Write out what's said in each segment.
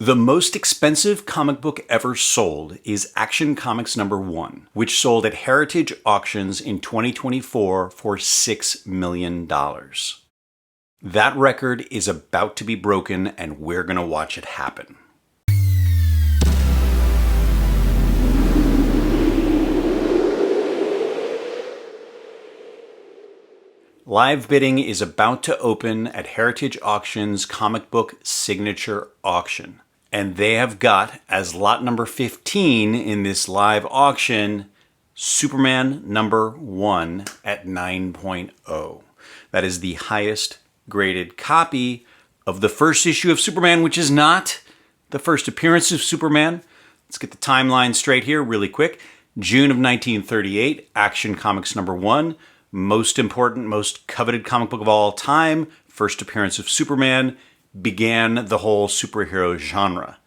The most expensive comic book ever sold is Action Comics #1, which sold at Heritage Auctions in 2024 for $6 million. That record is about to be broken, and we're going to watch it happen. Live bidding is about to open at Heritage Auctions Comic Book Signature Auction. And they have got, as lot number 15 in this live auction, Superman #1 at 9.0. That is the highest graded copy of the first issue of Superman, which is not the first appearance of Superman. Let's get the timeline straight here really quick. June of 1938, Action Comics #1. Most important, most coveted comic book of all time. First appearance of Superman. Began the whole superhero genre.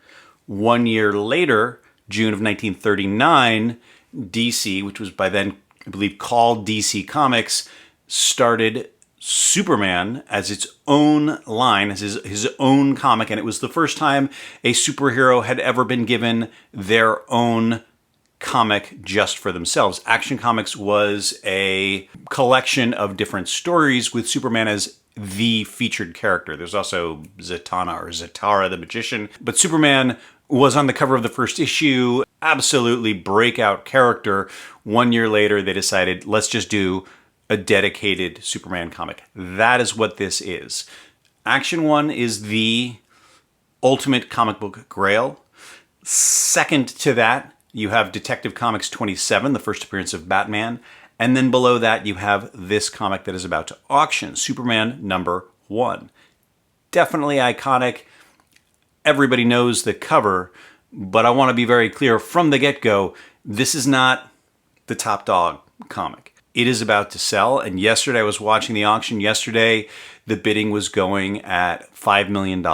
1 year later, June of 1939, DC, which was by then, I believe, called DC Comics, started Superman as its own line, as his own comic, and it was the first time a superhero had ever been given their own comic just for themselves. Action Comics was a collection of different stories with Superman as the featured character. There's also Zatanna or Zatara the Magician, but Superman was on the cover of the first issue, absolutely breakout character. 1 year later, they decided, let's just do a dedicated Superman comic. That is what this is. Action 1 is the ultimate comic book grail. Second to that, you have Detective Comics 27, the first appearance of Batman. And then below that, you have this comic that is about to auction, Superman #1. Definitely iconic. Everybody knows the cover, but I want to be very clear from the get-go, this is not the top dog comic. It is about to sell, and yesterday I was watching the auction. Yesterday, the bidding was going at $5 million.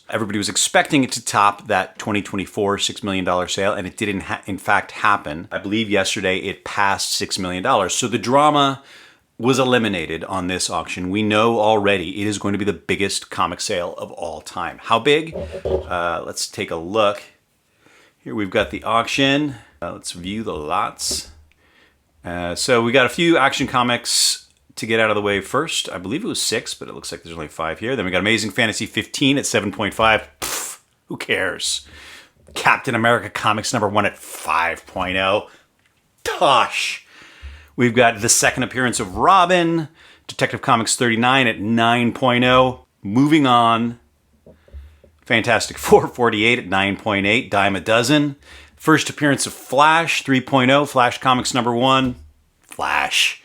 Everybody was expecting it to top that 2024 $6 million sale, and it did in fact happen. I believe yesterday it passed $6 million. So the drama was eliminated on this auction. We know already it is going to be the biggest comic sale of all time. How big? Let's take a look. Here we've got the auction. Let's view the lots. So we got a few Action Comics to get out of the way first. I believe it was 6, but it looks like there's only 5 here. Then we got Amazing Fantasy 15 at 7.5. Pfft, who cares? Captain America Comics #1 at 5.0. Tosh. We've got the second appearance of Robin. Detective Comics 39 at 9.0. Moving on. Fantastic Four 48 at 9.8. Dime a dozen. First appearance of Flash 3.0. Flash Comics #1. Flash.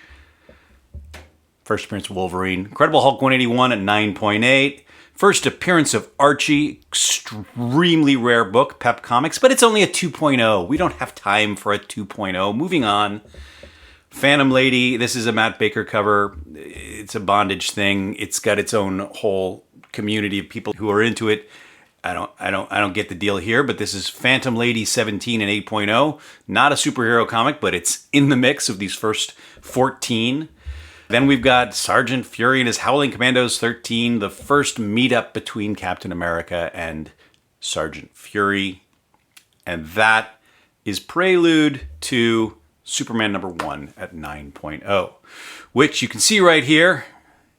First appearance of Wolverine. Incredible Hulk 181 at 9.8. First appearance of Archie. Extremely rare book, Pep Comics, but it's only a 2.0. We don't have time for a 2.0. Moving on. Phantom Lady. This is a Matt Baker cover. It's a bondage thing. It's got its own whole community of people who are into it. I don't get the deal here, but this is Phantom Lady 17 and 8.0. Not a superhero comic, but it's in the mix of these first 14. Then we've got Sergeant Fury and his Howling Commandos 13, the first meetup between Captain America and Sergeant Fury. And that is prelude to Superman #1 at 9.0, which you can see right here,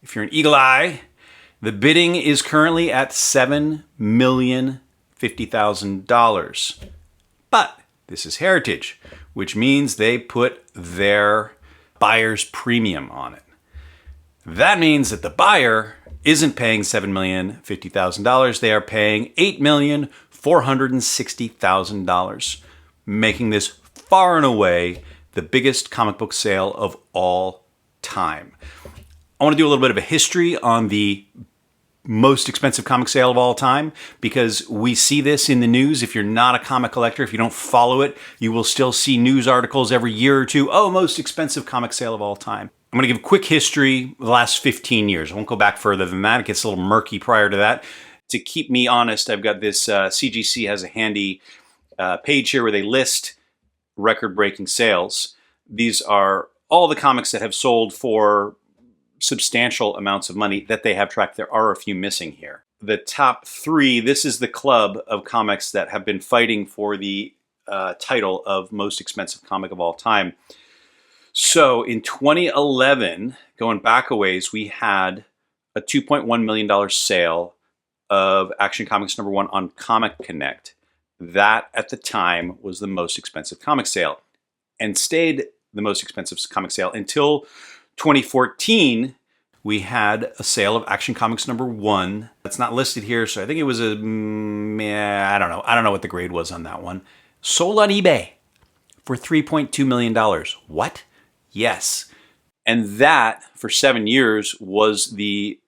if you're an eagle eye. The bidding is currently at $7,050,000. But this is Heritage, which means they put their buyer's premium on it. That means that the buyer isn't paying $7,050,000. They are paying $8,460,000, making this far and away the biggest comic book sale of all time. I want to do a little bit of a history on the most expensive comic sale of all time, because we see this in the news. If you're not a comic collector, if you don't follow it, you will still see news articles every year or two. Oh, most expensive comic sale of all time. I'm going to give a quick history of the last 15 years. I won't go back further than that. It gets a little murky prior to that. To keep me honest, I've got this, CGC has a handy page here where they list record-breaking sales. These are all the comics that have sold for substantial amounts of money that they have tracked. There are a few missing here. the top 3. This is the club of comics that have been fighting for the title of most expensive comic of all time. So in 2011, going back a ways, we had a $2.1 million sale of Action Comics #1 on Comic Connect. That at the time was the most expensive comic sale and stayed the most expensive comic sale until 2014. We had a sale of Action Comics #1. That's not listed here, so I think it was I don't know. I don't know what the grade was on that one. Sold on eBay for $3.2 million. What? Yes. And that, for 7 years, was the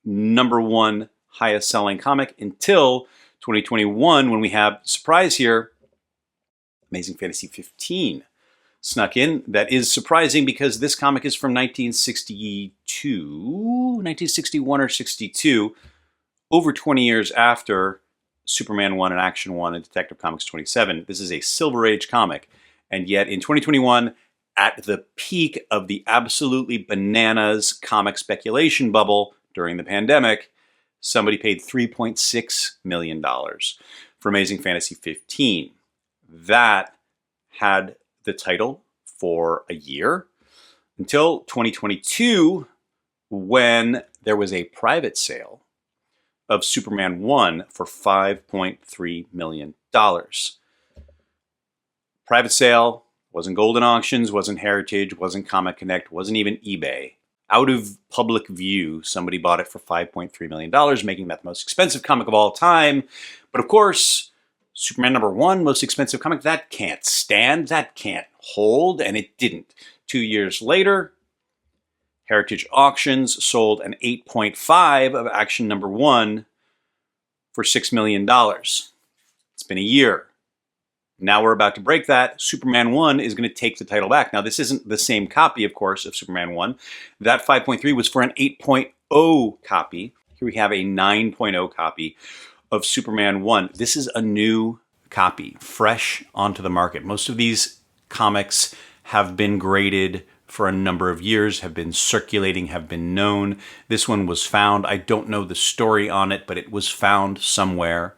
#1 highest selling comic until 2021, when we have, surprise here, Amazing Fantasy 15 snuck in. That is surprising because this comic is from 1961 or 62, over 20 years after Superman 1 and Action 1 and Detective Comics 27. This is a Silver Age comic. And yet in 2021, at the peak of the absolutely bananas comic speculation bubble during the pandemic, somebody paid $3.6 million for Amazing Fantasy 15. That had the title for a year until 2022, when there was a private sale of Superman 1 for $5.3 million. Private sale, wasn't Golden Auctions, wasn't Heritage, wasn't Comic Connect, wasn't even eBay. Out of public view, somebody bought it for $5.3 million, making that the most expensive comic of all time. But of course, Superman #1, most expensive comic, that can't stand, that can't hold, and it didn't. 2 years later, Heritage Auctions sold an 8.5 of Action #1 for $6 million. It's been a year. Now we're about to break that. Superman 1 is going to take the title back. Now, this isn't the same copy, of course, of Superman 1. That 5.3 was for an 8.0 copy. Here we have a 9.0 copy of Superman 1. This is a new copy, fresh onto the market. Most of these comics have been graded for a number of years, have been circulating, have been known. This one was found. I don't know the story on it, but it was found somewhere.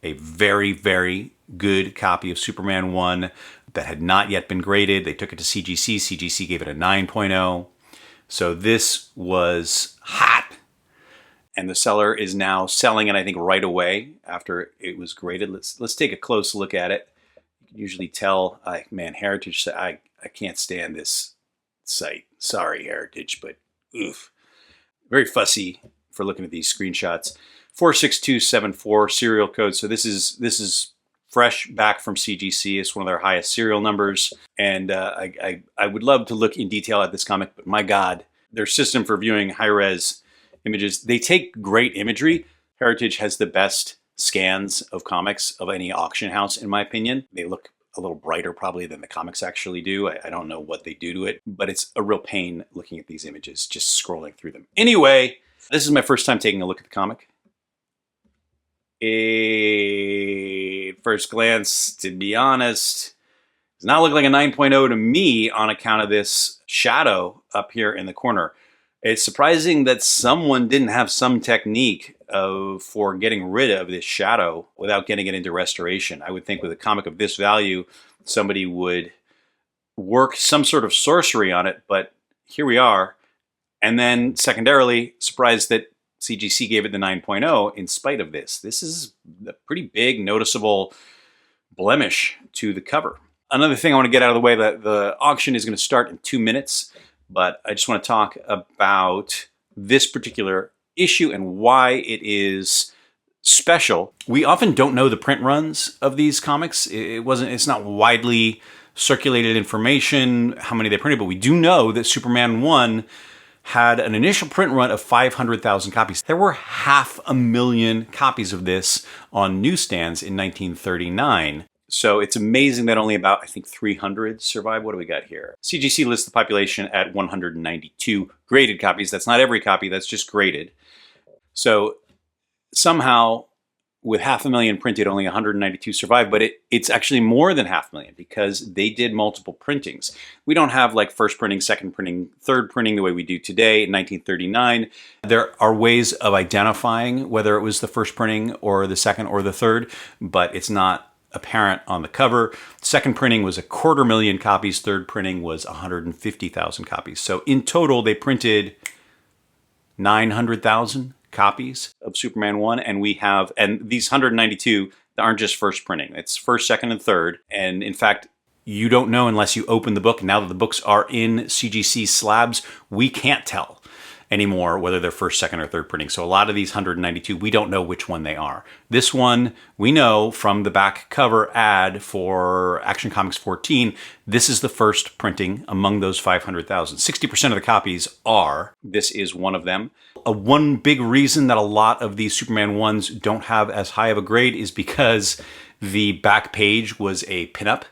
A very, very good copy of Superman 1 that had not yet been graded. They took it to CGC. CGC gave it a 9.0. So this was hot. And the seller is now selling it, I think, right away after it was graded. Let's take a close look at it. You can usually tell, man, Heritage, I can't stand this site. Sorry, Heritage, but oof. Very fussy for looking at these screenshots. 46274 serial code. So this is fresh back from CGC. It's one of their highest serial numbers. And I would love to look in detail at this comic, but my God, their system for viewing high-res images, they take great imagery. Heritage has the best scans of comics of any auction house, in my opinion. They look a little brighter probably than the comics actually do. I don't know what they do to it, but it's a real pain looking at these images, just scrolling through them. Anyway, this is my first time taking a look at the comic. At first glance, to be honest, does not look like a 9.0 to me on account of this shadow up here in the corner. It's surprising that someone didn't have some technique for getting rid of this shadow without getting it into restoration. I would think with a comic of this value, somebody would work some sort of sorcery on it, but here we are. And then secondarily, surprised that CGC gave it the 9.0 in spite of this. This is a pretty big, noticeable blemish to the cover. Another thing I want to get out of the way, that the auction is going to start in 2 minutes, but I just want to talk about this particular issue and why it is special. We often don't know the print runs of these comics. It's not widely circulated information, how many they printed, but we do know that Superman 1 had an initial print run of 500,000 copies. There were 500,000 copies of this on newsstands in 1939. So it's amazing that only about, I think, 300 survived. What do we got here? CGC lists the population at 192 graded copies. That's not every copy, that's just graded. So somehow with 500,000 printed, only 192 survived, but it's actually more than 500,000 because they did multiple printings. We don't have like first printing, second printing, third printing the way we do today in 1939. There are ways of identifying whether it was the first printing or the second or the third, but it's not apparent on the cover. Second printing was 250,000 copies. Third printing was 150,000 copies. So in total, they printed 900,000 copies of Superman 1, and these 192 aren't just first printing. It's first, second, and third. And in fact, you don't know unless you open the book. Now that the books are in CGC slabs, we can't tell anymore whether they're first, second, or third printing. So a lot of these 192, we don't know which one they are. This one, we know from the back cover ad for Action Comics 14, this is the first printing among those 500,000. 60% of the copies are. This is one of them. One big reason that a lot of these Superman 1s don't have as high of a grade is because the back page was a pinup,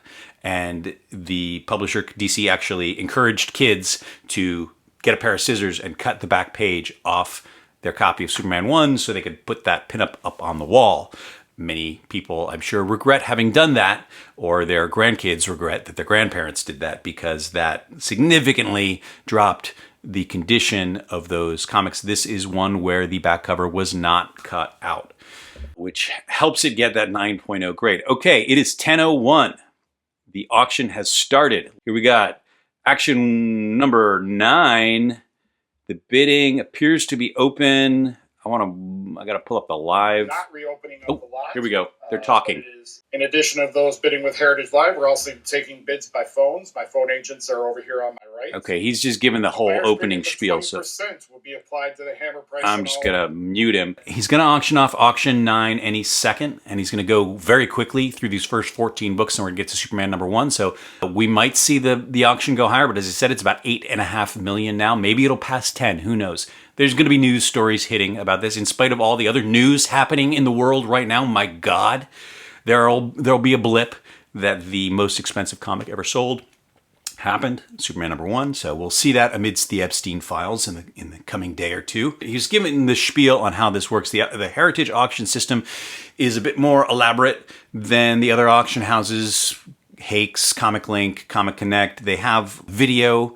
and the publisher DC actually encouraged kids to get a pair of scissors and cut the back page off their copy of Superman 1 so they could put that pinup up on the wall. Many people, I'm sure, regret having done that, or their grandkids regret that their grandparents did that, because that significantly dropped the condition of those comics. This is one where the back cover was not cut out, which helps it get that 9.0 grade. Okay, it is 10:01. The auction has started. Here we got action number 9. The bidding appears to be open. I got to pull up the live. Not reopening of the live. Here we go. They're talking. In addition of those bidding with Heritage Live, we're also taking bids by phones. My phone agents are over here on my right. Okay, he's just giving the whole opening spiel. 20% will be applied to the hammer price. I'm just going to mute him. He's going to auction off auction 9 any second, and he's going to go very quickly through these first 14 books, and we're going to get to Superman number 1. So we might see the auction go higher, but as I said, it's about 8.5 million now. Maybe it'll pass 10. Who knows? There's going to be news stories hitting about this, in spite of all the other news happening in the world right now. My God, there'll be a blip that the most expensive comic ever sold happened, Superman number 1. So we'll see that amidst the Epstein files in the coming day or two. He's given the spiel on how this works. The Heritage auction system is a bit more elaborate than the other auction houses. Hakes, Comic Link, Comic Connect. They have video.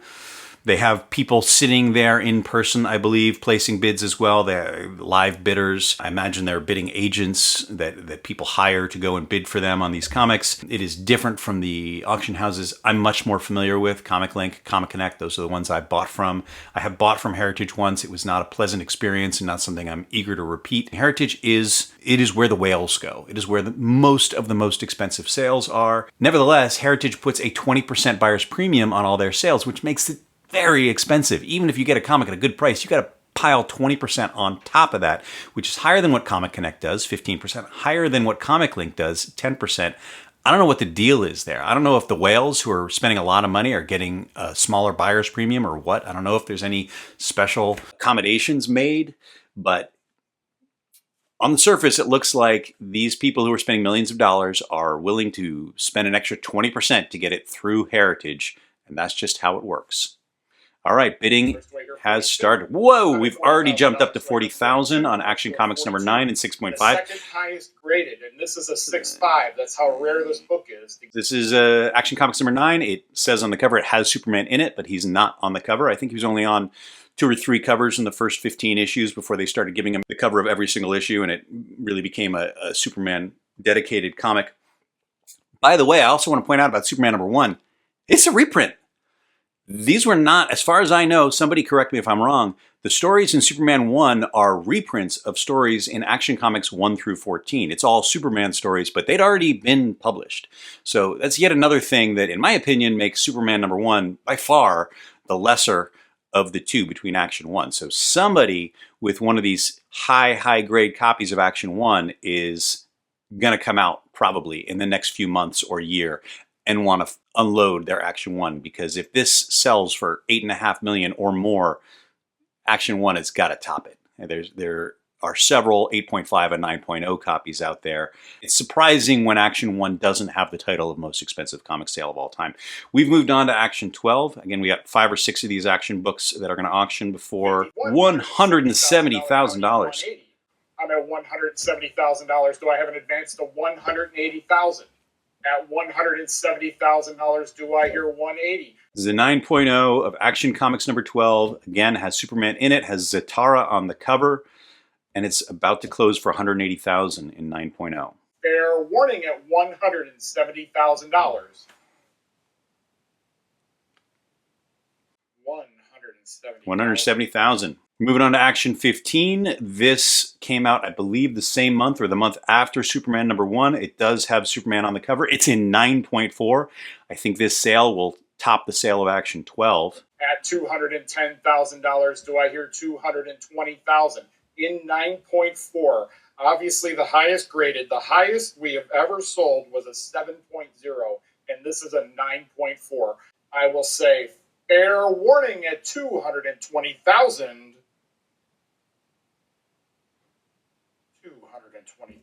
They have people sitting there in person, I believe, placing bids as well. They're live bidders. I imagine they're bidding agents that people hire to go and bid for them on these comics. It is different from the auction houses I'm much more familiar with. Comic Link, Comic Connect, those are the ones I bought from. I have bought from Heritage once. It was not a pleasant experience and not something I'm eager to repeat. Heritage is where the whales go. It is where most of the most expensive sales are. Nevertheless, Heritage puts a 20% buyer's premium on all their sales, which makes it very expensive. Even if you get a comic at a good price, you got to pile 20% on top of that, which is higher than what Comic Connect does, 15%, higher than what Comic Link does, 10%. I don't know what the deal is there. I don't know if the whales who are spending a lot of money are getting a smaller buyer's premium or what. I don't know if there's any special accommodations made, but on the surface, it looks like these people who are spending millions of dollars are willing to spend an extra 20% to get it through Heritage, and that's just how it works. All right, bidding has started. Whoa, we've already jumped up to 40,000 on Action Comics number 9 and 6.5. The second highest graded, and this is a 6.5. That's how rare this book is. This is Action Comics number 9. It says on the cover it has Superman in it, but he's not on the cover. I think he was only on 2 or 3 covers in the first 15 issues before they started giving him the cover of every single issue, and it really became a Superman dedicated comic. By the way, I also want to point out about Superman number 1. It's a reprint. These were not, as far as I know, somebody correct me if I'm wrong, the stories in Superman 1 are reprints of stories in Action Comics 1 through 14. It's all Superman stories, but they'd already been published. So that's yet another thing that, in my opinion, makes Superman number 1 by far the lesser of the two between Action 1. So somebody with one of these high grade copies of Action 1 is going to come out probably in the next few months or year and want to unload their Action 1, because if this sells for 8.5 million or more, Action 1 has got to top it. There are several 8.5 and 9.0 copies out there. It's surprising when Action 1 doesn't have the title of most expensive comic sale of all time. We've moved on to Action 12. Again, we got 5 or 6 of these Action books that are going to auction before $170,000. I'm at $170,000. Do I have an advance to $180,000? At $170,000, do I hear 180? This is a 9.0 of Action Comics number 12. Again, has Superman in it, has Zatara on the cover, and it's about to close for $180,000 in 9.0. Fair warning at $170,000. $170,000. Moving on to Action 15. This came out, I believe, the same month or the month after Superman number 1. It does have Superman on the cover. It's in 9.4. I think this sale will top the sale of Action 12. At $210,000, do I hear $220,000? In 9.4. Obviously, the highest graded, the highest we have ever sold was a 7.0, and this is a 9.4. I will say fair warning at $220,000. $220,000.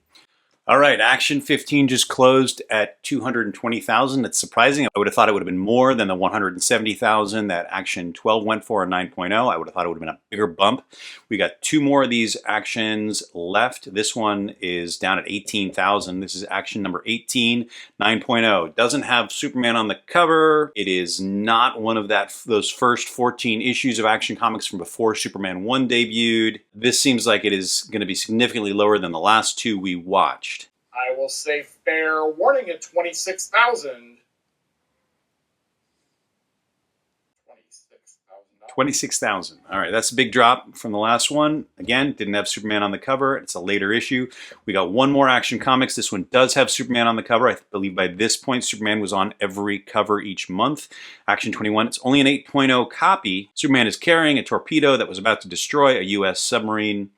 All right, Action 15 just closed at $220,000. That's surprising. I would have thought it would have been more than the $170,000 that Action 12 went for in 9.0. I would have thought it would have been a bigger bump. We got 2 more of these actions left. This one is down at $18,000. This is Action number 18, 9.0. Doesn't have Superman on the cover. It is not one of those first 14 issues of Action Comics from before Superman 1 debuted. This seems like it is going to be significantly lower than the last 2 we watched. I will say fair warning at $26,000. $26,000. All right, that's a big drop from the last one. Again, didn't have Superman on the cover. It's a later issue. We got one more Action Comics. This one does have Superman on the cover. I believe by this point, Superman was on every cover each month. Action 21, it's only an 8.0 copy. Superman is carrying a torpedo that was about to destroy a U.S. submarine.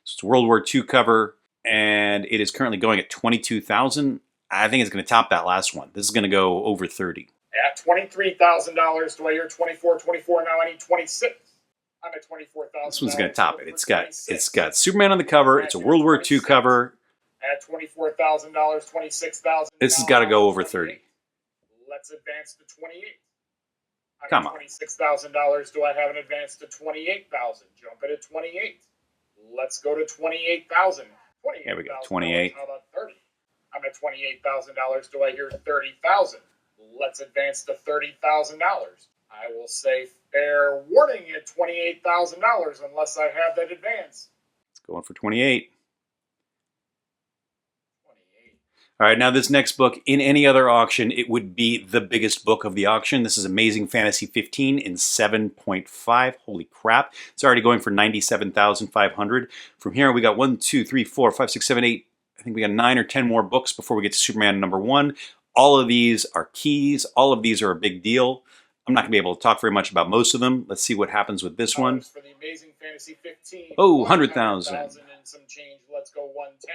So it's a World War II cover, and it is currently going at $22,000. I think it's going to top that last one. This is going to go over 30. At $23,000, do I hear 24? Now I need 26. I'm at $24,000. This one's going to top it. It's got Superman on the cover. It's a World War II cover. At $24,000, $26,000. This has got to go over 30. Let's advance to 28. Come on. $26,000. Do I have an advance to 28,000? Jump it at 28. Let's go to 28,000. Yeah, we got 28. How about 30? I'm at $28,000. Do I hear 30,000? Let's advance to $30,000. I will say fair warning at $28,000 unless I have that advance. It's going for 28. All right, now this next book, in any other auction, it would be the biggest book of the auction. This is Amazing Fantasy 15 in 7.5. Holy crap. It's already going for $97,500. From here, we got 1, 2, 3, 4, 5, 6, 7, 8. I think we got 9 or 10 more books before we get to Superman number 1. All of these are keys. All of these are a big deal. I'm not going to be able to talk very much about most of them. Let's see what happens with this one. For the Amazing Fantasy 15. Oh, 100,000. And some change. Let's go 110.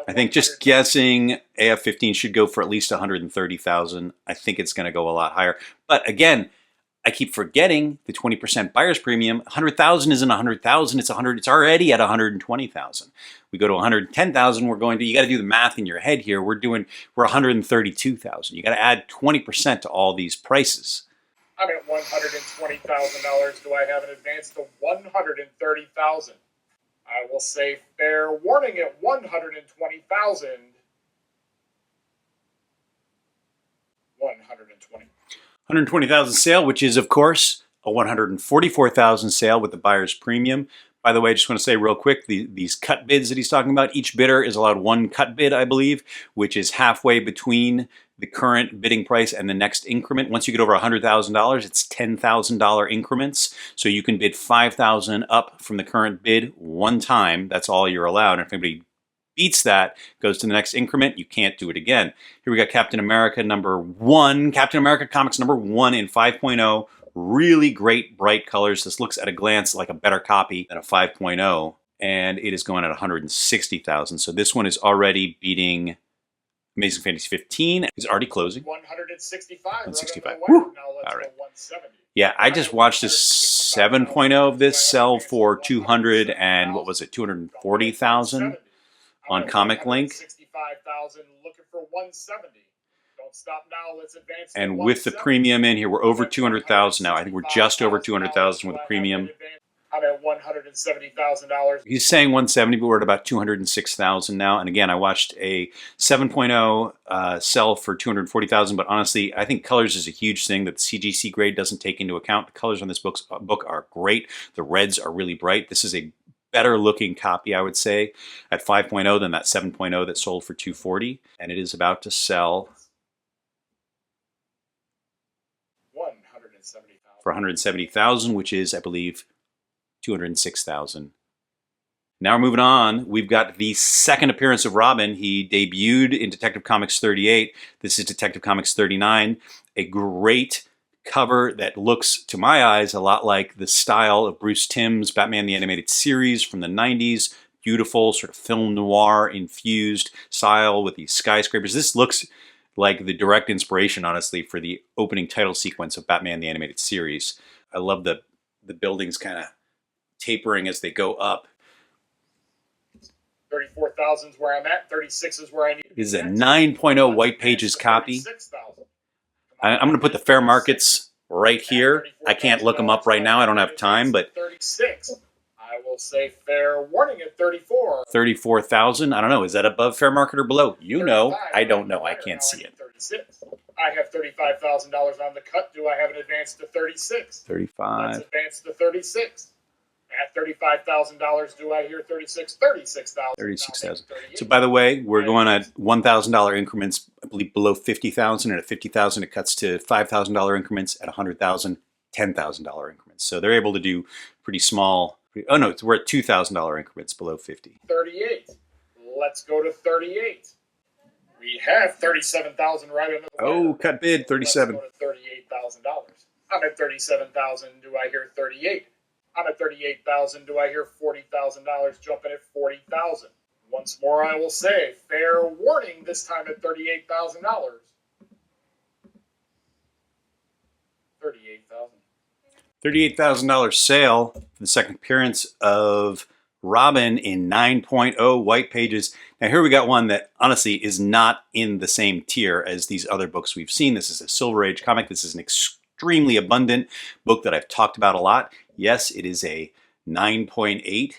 I think just guessing AF15 should go for at least 130,000. I think it's going to go a lot higher. But again, I keep forgetting the 20% buyer's premium. 100,000 isn't 100,000. It's 100. It's already at 120,000. We go to 110,000. We're going to. You got to do the math in your head here. We're 132,000. You got to add 20% to all these prices. I'm at $120,000. Do I have an advance to 130,000? I will say fair warning at 120,000. 120. 120,000 sale, which is, of course, a 144,000 sale with the buyer's premium. By the way, I just want to say real quick, these cut bids that he's talking about, each bidder is allowed one cut bid, I believe, which is halfway between the current bidding price and the next increment. Once you get over $100,000, it's $10,000 increments. So you can bid $5,000 up from the current bid one time. That's all you're allowed. And if anybody beats that, goes to the next increment, you can't do it again. Here we got Captain America number 1, Captain America Comics number 1 in 5.0. Really great bright colors. This looks at a glance like a better copy than a 5.0. And it is going at 160,000. So this one is already beating Amazing Fantasy 15. It's already closing. 165. 165. Right. Now let's all right. go 170. Yeah, I just watched this 7.0 of this sell for 200 and what was it, 240,000 on Comic Link. 65,000, looking for 170. Don't stop now. Let's advance. And with the premium in here, we're over 200,000 now. I think we're just over 200,000 with the premium. I'm at $170,000. He's saying 170, but we're at about 206,000 now. And again, I watched a 7.0 sell for 240,000. But honestly, I think colors is a huge thing that the CGC grade doesn't take into account. The colors on this book are great. The reds are really bright. This is a better looking copy, I would say, at 5.0 than that 7.0 that sold for 240. And it is about to sell for 170,000, which is, I believe, 206,000. Now we're moving on. We've got the second appearance of Robin. He debuted in Detective Comics 38. This is Detective Comics 39. A great cover that looks, to my eyes, a lot like the style of Bruce Timm's Batman the Animated Series from the 90s. Beautiful, sort of film noir infused style with these skyscrapers. This looks like the direct inspiration, honestly, for the opening title sequence of Batman the Animated Series. I love the buildings kind of tapering as they go up. 34,000 is where I'm at. 36 is where I need to be. This is a 9.0 White Pages copy. I'm going to put the fair markets right here. I can't look them up right now. I don't have time, but 36. I will say fair warning at 34. 34,000. I don't know. Is that above fair market or below? You know. I don't know. I can't see it. 36. I have $35,000 on the cut. Do I have an advance to 36? 35. Let's advance to 36. At $35,000, do I hear 36? 36,000. 36,000. So by the way, we're going at $1,000 increments, I believe below 50,000, and at 50,000 it cuts to $5,000 increments, at 100,000, $10,000 increments. So they're able to do pretty small. Oh no, we're at $2,000 increments below 50. 38. Let's go to 38. We have 37,000 right under the Oh, cut bid, 37. Let's go to $38,000. I'm at 37,000. Do I hear 38? I'm at 38,000. Do I hear $40,000 jumping at 40,000? Once more, I will say, fair warning. This time at $38,000. 38,000. $38,000 sale for the second appearance of Robin in 9.0 White Pages. Now here we got one that honestly is not in the same tier as these other books we've seen. This is a Silver Age comic. This is an extremely abundant book that I've talked about a lot. Yes, it is a 9.8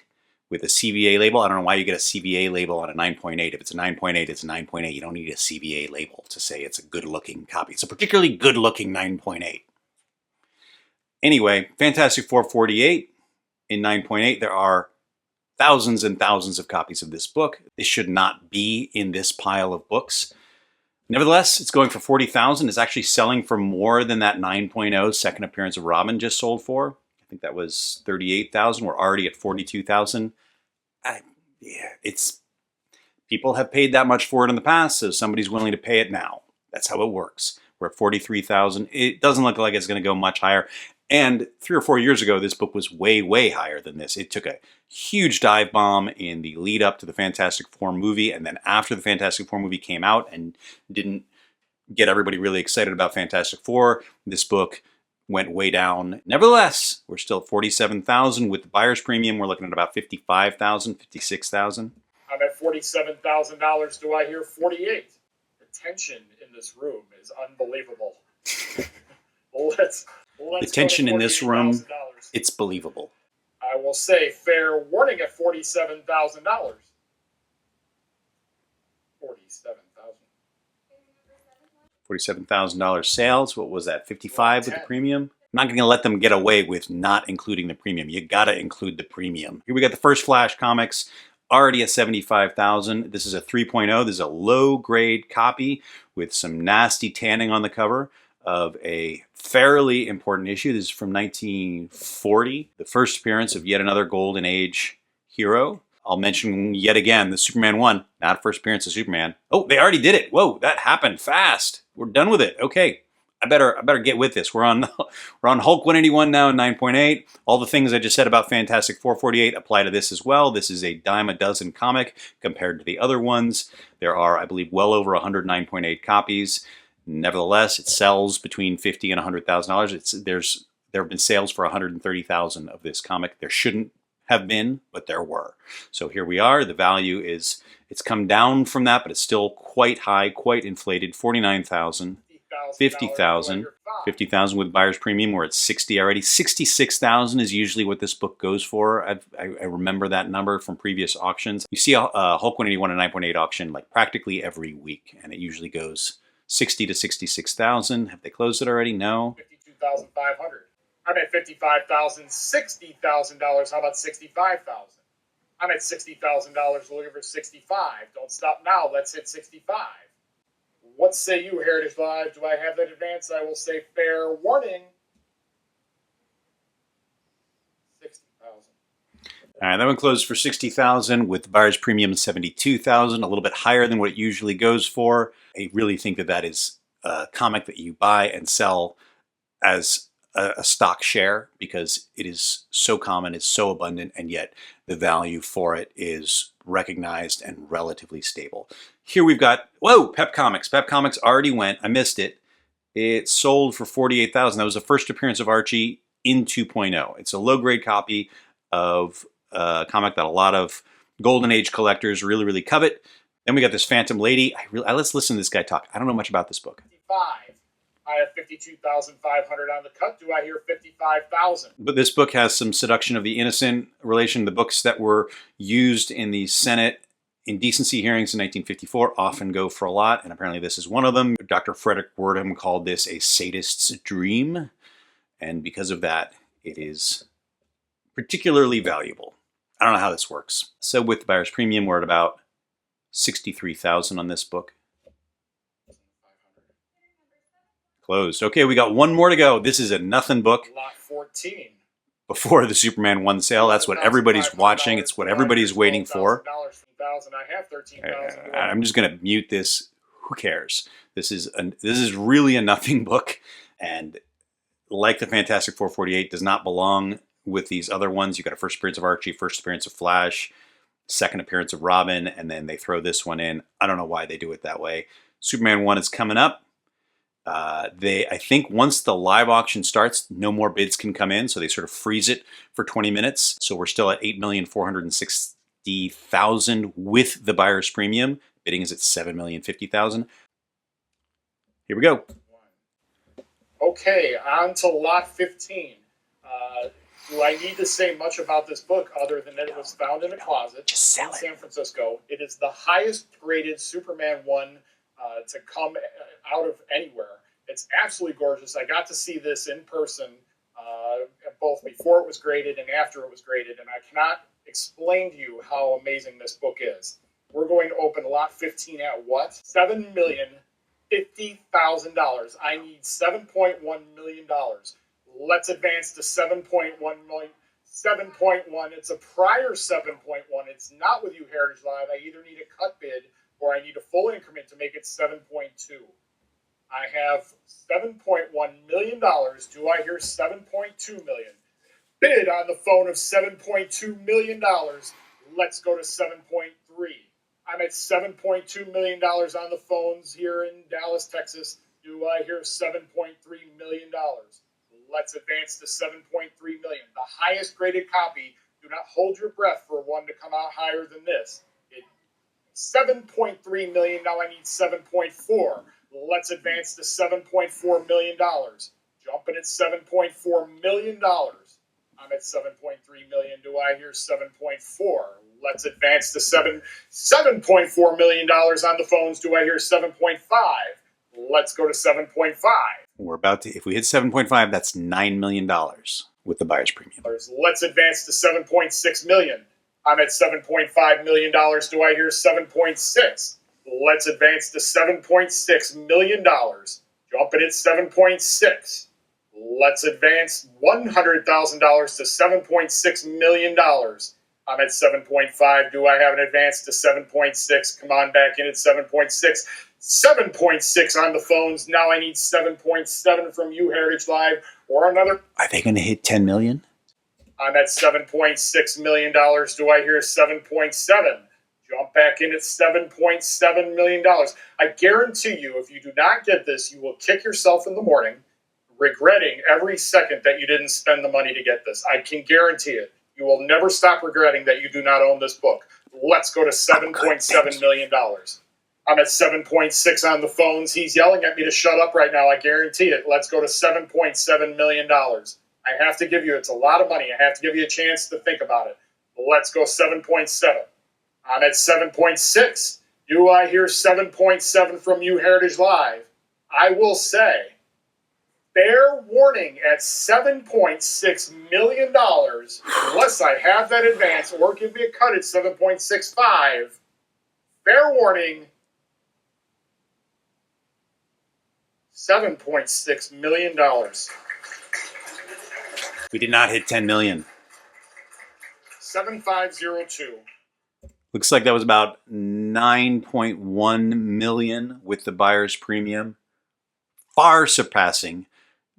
with a CVA label. I don't know why you get a CVA label on a 9.8. If it's a 9.8, it's a 9.8. You don't need a CVA label to say it's a good-looking copy. It's a particularly good-looking 9.8. Anyway, Fantastic 448 in 9.8. There are thousands and thousands of copies of this book. This should not be in this pile of books. Nevertheless, it's going for 40,000. It's actually selling for more than that 9.0 second appearance of Robin just sold for. I think that was 38,000. We're already at 42,000. Yeah, it's people have paid that much for it in the past, so somebody's willing to pay it now. That's how it works. We're at 43,000. It doesn't look like it's going to go much higher. And 3 or 4 years ago, this book was way, way higher than this. It took a huge dive bomb in the lead up to the Fantastic Four movie, and then after the Fantastic Four movie came out and didn't get everybody really excited about Fantastic Four, this book went way down. Nevertheless, we're still at 47,000 with the buyer's premium. We're looking at about 55,000, 56,000. I'm at $47,000. Do I hear 48? The tension in this room is unbelievable. Let's the tension in this room, it's believable. I will say fair warning at $47,000. $47,000. $47,000 sales. What was that? 55 with the premium? I'm not going to let them get away with not including the premium. You got to include the premium. Here we got the first Flash comics, already at 75,000. This is a 3.0. This is a low grade copy with some nasty tanning on the cover of a fairly important issue. This is from 1940, the first appearance of yet another Golden Age hero. I'll mention yet again the Superman 1, not first appearance of Superman. Oh, they already did it. Whoa, that happened fast. We're done with it. Okay, I better get with this. We're on Hulk 181 now in 9.8. All the things I just said about Fantastic 448 apply to this as well. This is a dime a dozen comic compared to the other ones. There are, I believe, well over 109.8 copies. Nevertheless, it sells between $50,000 and $100,000. There have been sales for 130,000 of this comic. There shouldn't have been, but there were. So here we are. The value is, it's come down from that, but it's still quite high, quite inflated, 49,000. 50,000. 50,000 with buyer's premium. We're at 60 already. 66,000 is usually what this book goes for. I remember that number from previous auctions. You see a Hulk 181 and 9.8 auction like practically every week, and it usually goes 60 to 66,000. Have they closed it already? No. 52,500. I'm at $55,000, $60,000. How about 65,000? I'm at $60,000 looking for 65. Don't stop now. Let's hit 65. What say you, Heritage Live? Do I have that advance? I will say fair warning. 60,000. All right, that one closed for 60,000 with buyer's premium 72,000, a little bit higher than what it usually goes for. I really think that that is a comic that you buy and sell as a stock share because it is so common, it's so abundant, and yet the value for it is recognized and relatively stable. Here we've got, whoa, Pep Comics. Pep Comics already went. I missed it. It sold for 48,000. That was the first appearance of Archie in 2.0. It's a low-grade copy of a comic that a lot of Golden Age collectors really, really covet. Then we got this Phantom Lady. Let's listen to this guy talk. I don't know much about this book. 55. I have 52,500 on the cut. Do I hear 55,000? But this book has some seduction of the innocent relation. The books that were used in the Senate indecency hearings in 1954 often go for a lot, and apparently this is one of them. Dr. Frederick Wordham called this a sadist's dream, and because of that, it is particularly valuable. I don't know how this works. So with buyer's premium, we're at about 63,000 on this book. Closed. Okay, we got one more to go. This is a nothing book. Lot 14. Before the Superman 1 sale. That's what everybody's watching. It's what everybody's waiting for. I have 13,000. I'm just going to mute this. Who cares? This is really a nothing book, and like the Fantastic 448, does not belong with these other ones. You got a first appearance of Archie, first appearance of Flash, second appearance of Robin, and then they throw this one in. I don't know why they do it that way. Superman 1 is coming up. I think once the live auction starts, no more bids can come in, so they sort of freeze it for 20 minutes. So we're still at 8,460,000 with the buyer's premium. Bidding is at 7,050,000. Here we go. Okay, on to lot 15. Do I need to say much about this book other than that it was found in a closet in San Francisco? It is the highest graded Superman 1 to come out of anywhere. It's absolutely gorgeous. I got to see this in person both before it was graded and after it was graded, and I cannot explain to you how amazing this book is. We're going to open lot 15 at what? $7,050,000. I need $7.1 million. Let's advance to 7.1 million. 7.1. It's a prior 7.1. It's not with you, Heritage Live. I either need a cut bid or I need a full increment to make it 7.2. I have $7.1 million. Do I hear 7.2 million? Bid on the phone of $7.2 million. Let's go to 7.3. I'm at $7.2 million on the phones here in Dallas, Texas. Do I hear $7.3 million? Let's advance to 7.3 million. The highest graded copy. Do not hold your breath for one to come out higher than this. 7.3 million. Now I need 7.4. Let's advance to $7.4 million. Jumping at $7.4 million. I'm at $7.3 million. Do I hear 7.4? Let's advance to $7.4 million on the phones. Do I hear 7.5? Let's go to 7.5. We're about to, if we hit 7.5, that's $9 million with the buyer's premium. Let's advance to 7.6 million. I'm at $7.5 million. Do I hear 7.6? Let's advance to $7.6 million. Jumping at 7.6. Let's advance $100,000 to $7.6 million. I'm at 7.5. Do I have an advance to 7.6? Come on back in at 7.6. 7.6 on the phones. Now I need 7.7 from you, Heritage Live, or another. Are they going to hit 10 million? I'm at $7.6 million. Do I hear 7.7? Jump back in at $7.7 million. I guarantee you, if you do not get this, you will kick yourself in the morning, regretting every second that you didn't spend the money to get this. I can guarantee it. You will never stop regretting that you do not own this book. Let's go to $7.7 million. I'm at 7.6 on the phones. He's yelling at me to shut up right now. I guarantee it. Let's go to $7.7 million. I have to give you, it's a lot of money. I have to give you a chance to think about it. Let's go 7.7. I'm at 7.6. Do I hear 7.7 from you, Heritage Live? I will say, fair warning at $7.6 million, unless I have that advance or give me a cut at 7.65. Fair warning, $7.6 million. We did not hit 10 million. 7502. Looks like that was about 9.1 million with the buyer's premium, far surpassing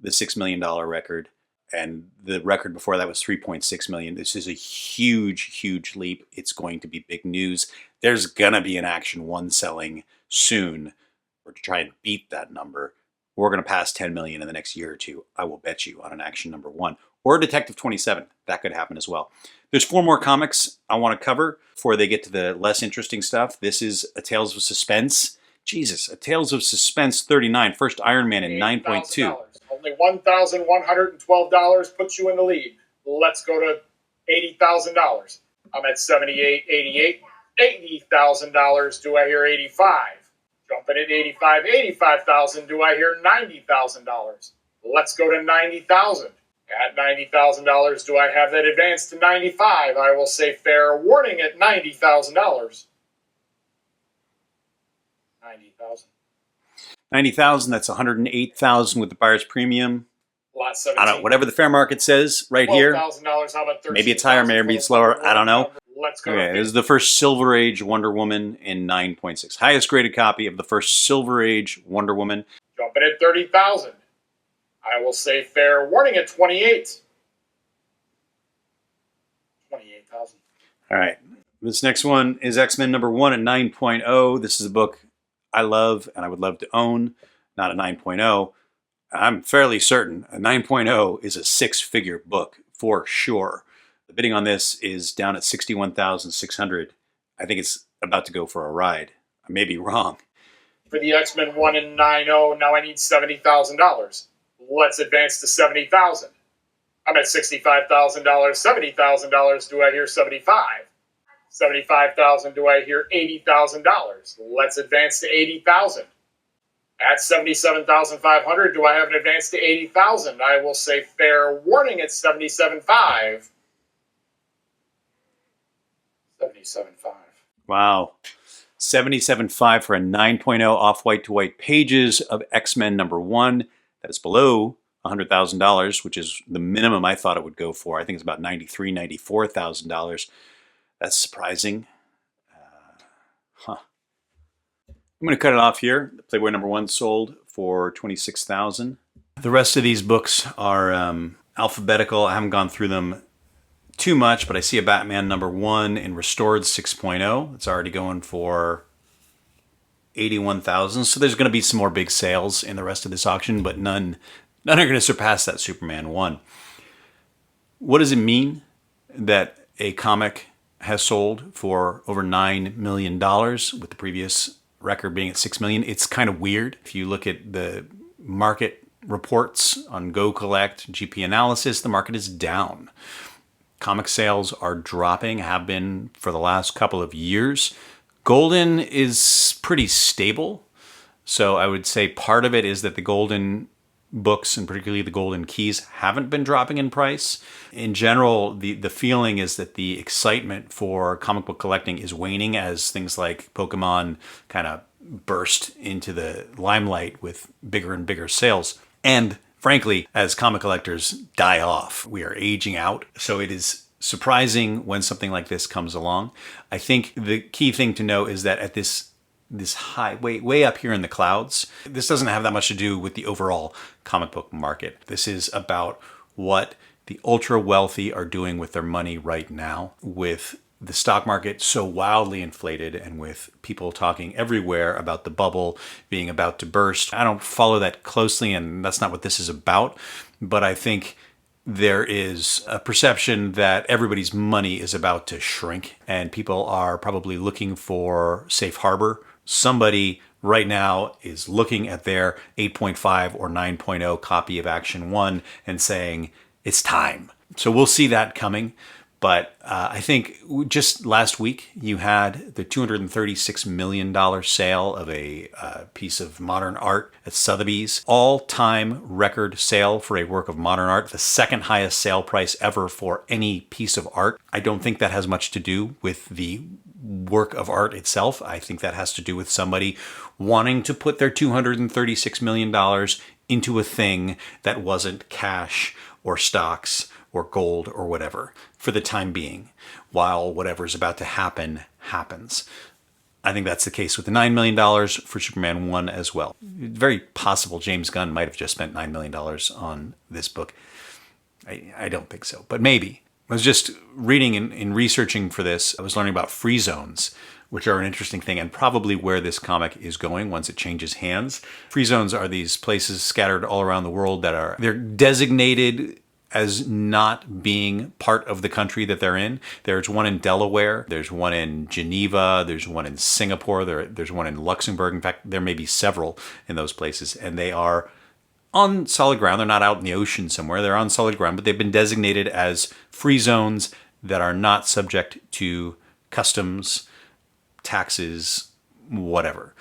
the $6 million record. And the record before that was 3.6 million. This is a huge, huge leap. It's going to be big news. There's going to be an Action 1 selling soon, or to try and beat that number. We're going to pass 10 million in the next year or two. I will bet you on an Action number 1 or Detective 27. That could happen as well. There's 4 more comics I want to cover before they get to the less interesting stuff. This is A Tales of Suspense. Jesus, A Tales of Suspense 39, first Iron Man in 9.2. Only $1,112 puts you in the lead. Let's go to $80,000. I'm at $78.88. $80,000. Do I hear 85? Jumping at 85, 85,000. Do I hear $90,000? Let's go to 90,000. At $90,000, do I have that advance to 95? I will say fair warning at $90,000. 90,000. 90,000, that's 108,000 with the buyer's premium. Lot 17. I don't know, whatever the fair market says right here. $12,000. How about 13,000? Maybe it's higher, maybe it's lower. I don't know. Let's go. Okay, this is the first Silver Age Wonder Woman in 9.6. Highest graded copy of the first Silver Age Wonder Woman. Jumping at 30,000. I will say fair warning at 28. 28,000. All right. This next one is X-Men number 1 at 9.0. This is a book I love and I would love to own. Not a 9.0. I'm fairly certain a 9.0 is a 6-figure book for sure. The bidding on this is down at $61,600. I think it's about to go for a ride. I may be wrong. For the X-Men 1 and 9.0, now I need $70,000. Let's advance to $70,000. I'm at $65,000. $70,000. Do I hear 75? 75,000. Do I hear $80,000? Let's advance to 80,000. At 77,500, do I have an advance to 80,000? I will say fair warning at 77.5. 77.5. Wow. 77.5 for a 9.0 off-white to white pages of X-Men number 1. That is below $100,000, which is the minimum I thought it would go for. I think it's about $93,000, $94,000. That's surprising. I'm going to cut it off here. Playboy number 1 sold for $26,000. The rest of these books are alphabetical. I haven't gone through them too much, but I see a Batman number 1 in Restored 6.0. It's already going for $81,000. So there's going to be some more big sales in the rest of this auction, but none are going to surpass that Superman 1. What does it mean that a comic has sold for over $9 million with the previous record being at $6 million? It's kind of weird. If you look at the market reports on Go Collect, GP Analysis, the market is down. Comic sales are dropping, have been for the last couple of years. Golden is pretty stable. So I would say part of it is that the Golden books, and particularly the Golden Keys, haven't been dropping in price. In general, the feeling is that the excitement for comic book collecting is waning as things like Pokemon kind of burst into the limelight with bigger and bigger sales. And frankly, as comic collectors die off, we are aging out. So it is surprising when something like this comes along. I think the key thing to know is that at this high, way up here in the clouds, this doesn't have that much to do with the overall comic book market. This is about what the ultra wealthy are doing with their money right now, with the stock market so wildly inflated and with people talking everywhere about the bubble being about to burst. I don't follow that closely, and that's not what this is about, but I think there is a perception that everybody's money is about to shrink, and people are probably looking for safe harbor somebody right now is looking at their 8.5 or 9.0 copy of Action 1 and saying, it's time. So we'll see that coming. But I think just last week you had the $236 million sale of a piece of modern art at Sotheby's. All-time record sale for a work of modern art, the second highest sale price ever for any piece of art. I don't think that has much to do with the work of art itself. I think that has to do with somebody wanting to put their $236 million into a thing that wasn't cash or stocks or gold or whatever for the time being, while whatever's about to happen happens. I think that's the case with the $9 million for Superman 1 as well. Very possible James Gunn might have just spent $9 million on this book. I don't think so, but maybe. I was just reading and researching for this. I was learning about free zones, which are an interesting thing and probably where this comic is going once it changes hands. Free zones are these places scattered all around the world they're designated as not being part of the country that they're in. There's one in Delaware, there's one in Geneva, there's one in Singapore, there's one in Luxembourg. In fact, there may be several in those places, and they are on solid ground. They're not out in the ocean somewhere. They're on solid ground, but they've been designated as free zones that are not subject to customs, taxes, whatever.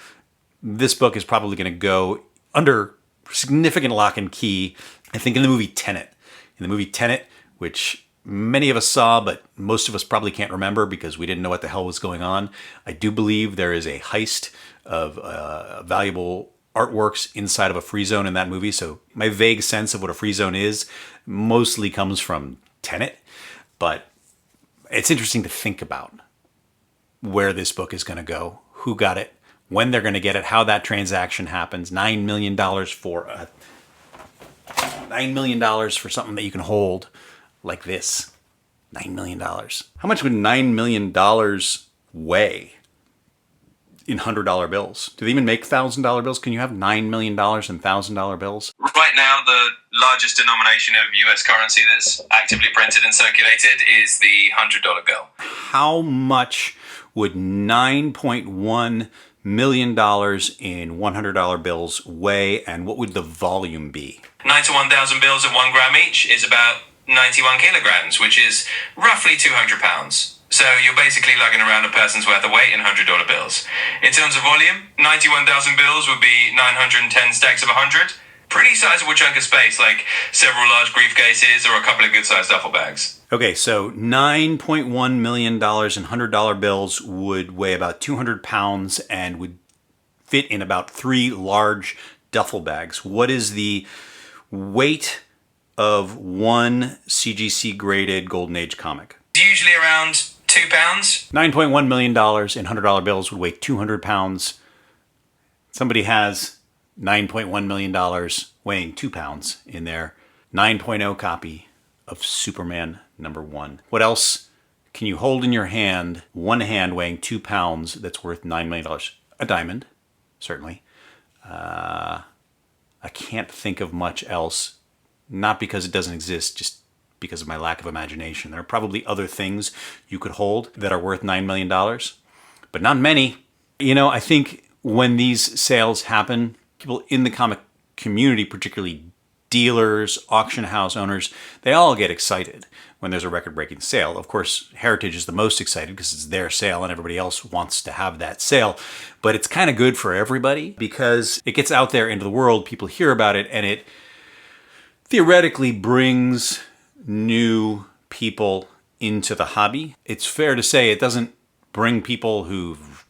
This book is probably going to go under significant lock and key, I think, in the movie Tenet. In the movie Tenet, which many of us saw, but most of us probably can't remember because we didn't know what the hell was going on. I do believe there is a heist of valuable artworks inside of a free zone in that movie. So my vague sense of what a free zone is mostly comes from Tenet. But it's interesting to think about where this book is going to go, who got it, when they're going to get it, how that transaction happens. $9 million for $9 million for something that you can hold like this. $9 million. How much would $9 million weigh in $100 bills? Do they even make $1,000 bills? Can you have $9 million in $1,000 bills? Right now, the largest denomination of US currency that's actively printed and circulated is the $100 bill. How much would $9.1 million in $100 bills weigh, and what would the volume be? 91,000 bills at 1 gram each is about 91 kilograms, which is roughly 200 pounds. So you're basically lugging around a person's worth of weight in $100 bills. In terms of volume, 91,000 bills would be 910 stacks of 100. Pretty sizable chunk of space, like several large briefcases or a couple of good-sized duffel bags. Okay, so $9.1 million in $100 bills would weigh about 200 pounds and would fit in about 3 large duffel bags. What is the weight of one CGC graded Golden Age comic? Usually around 2 pounds. $9.1 million in $100 bills would weigh 200 pounds. Somebody has $9.1 million weighing 2 pounds in their 9.0 copy of Superman #1. What else can you hold in your hand, one hand weighing 2 pounds, that's worth $9 million? A diamond, certainly. I can't think of much else, not because it doesn't exist, just because of my lack of imagination. There are probably other things you could hold that are worth $9 million, but not many. You know, I think when these sales happen, people in the comic community, particularly dealers, auction house owners, they all get excited when there's a record-breaking sale. Of course, Heritage is the most excited because it's their sale and everybody else wants to have that sale. But it's kind of good for everybody because it gets out there into the world, people hear about it, and it theoretically brings new people into the hobby. It's fair to say it doesn't bring people who've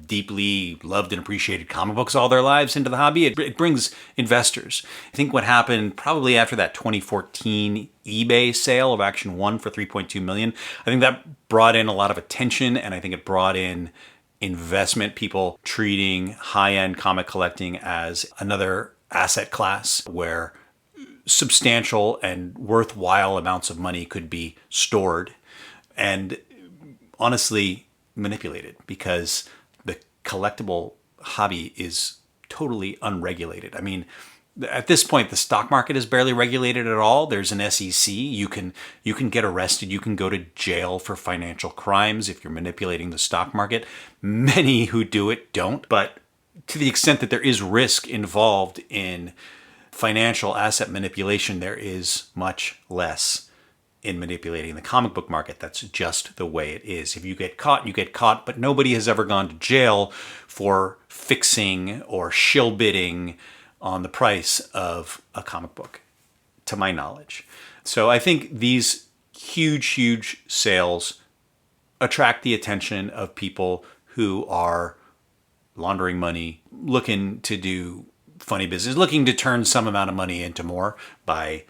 deeply loved and appreciated comic books all their lives into the hobby. It brings investors. I think what happened probably after that 2014 eBay sale of Action 1 for $3.2 million, I think that brought in a lot of attention, and I think it brought in investment, people treating high-end comic collecting as another asset class where substantial and worthwhile amounts of money could be stored and honestly manipulated, because the collectible hobby is totally unregulated. I mean, At this point, the stock market is barely regulated at all. There's an SEC. You can get arrested. You can go to jail for financial crimes if you're manipulating the stock market. Many who do it don't, but to the extent that there is risk involved in financial asset manipulation, there is much less in manipulating the comic book market. That's just the way it is. If you get caught, you get caught, but nobody has ever gone to jail for fixing or shill bidding on the price of a comic book, to my knowledge. So I think these huge sales attract the attention of people who are laundering money, looking to do funny business, looking to turn some amount of money into more by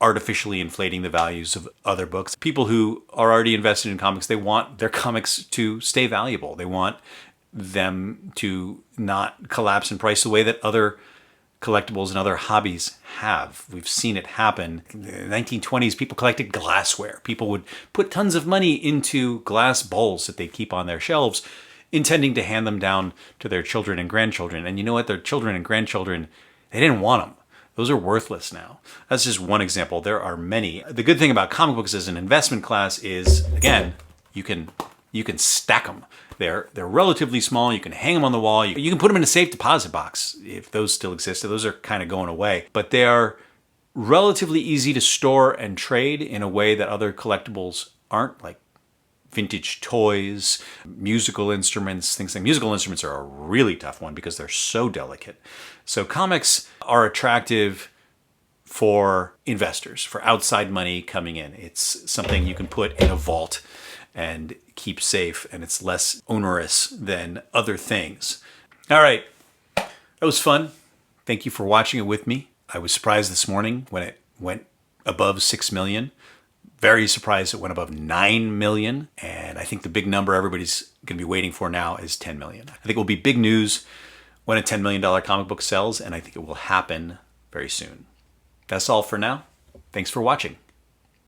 artificially inflating the values of other books. People who are already invested in comics, they want their comics to stay valuable. They want them to not collapse in price the way that other collectibles and other hobbies have. We've seen it happen. In the 1920s, people collected glassware. People would put tons of money into glass bowls that they'd keep on their shelves, intending to hand them down to their children and grandchildren. And you know what? Their children and grandchildren, they didn't want them. Those are worthless now. That's just one example. There are many. The good thing about comic books as an investment class is, again, you can stack them. They're relatively small. You can hang them on the wall. You can put them in a safe deposit box if those still exist. Those are kind of going away. But they are relatively easy to store and trade in a way that other collectibles aren't, like vintage toys, musical instruments, things like musical instruments are a really tough one because they're so delicate. So comics are attractive for investors, for outside money coming in. It's something you can put in a vault and keep safe, and it's less onerous than other things. All right, that was fun. Thank you for watching it with me. I was surprised this morning when it went above 6 million. Very surprised it went above 9 million. And I think the big number everybody's going to be waiting for now is 10 million. I think it will be big news when a $10 million comic book sells, and I think it will happen very soon. That's all for now. Thanks for watching.